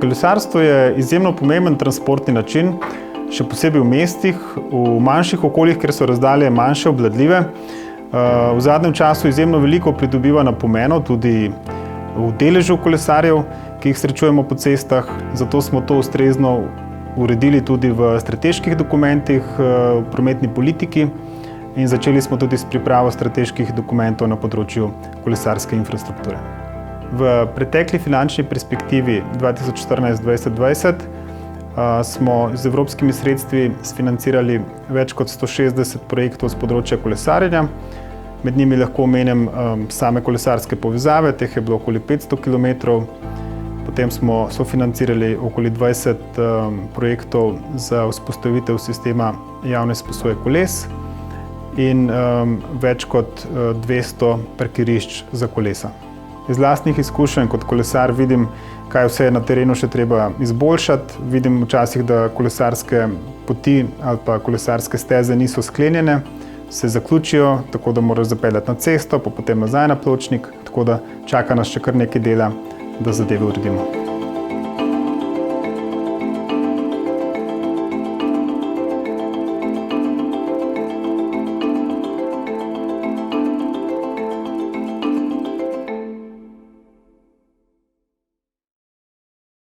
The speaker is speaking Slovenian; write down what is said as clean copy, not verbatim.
Kolesarstvo je izjemno pomemben transportni način, še posebej v mestih, v manjših okoljih, kjer so razdalje manjše, obvladljive. V zadnjem času izjemno veliko pridobiva na pomenu tudi v deležu kolesarjev, ki jih srečujemo po cestah, zato smo to ustrezno uredili tudi v strateških dokumentih, v prometni politiki in začeli smo tudi s pripravo strateških dokumentov na področju kolesarske infrastrukture. V pretekli finančni perspektivi 2014-2020 smo z evropskimi sredstvi sfinancirali več kot 160 projektov z področja kolesarjenja. Med njimi lahko omenim same kolesarske povezave, teh je bilo okoli 500 km. Potem smo sofinancirali okoli 20 projektov za vzpostavitev sistema javne izposoje koles in več kot 200 parkirišč za kolesa. Iz lastnih izkušenj kot kolesar vidim, kaj vse je na terenu še treba izboljšati. Vidim včasih, da kolesarske poti ali pa kolesarske steze niso sklenjene, se zaključijo, tako da moraš zapeljati na cesto, pa potem nazaj na pločnik, tako da čaka nas še kar nekaj dela, da zadeve uredimo.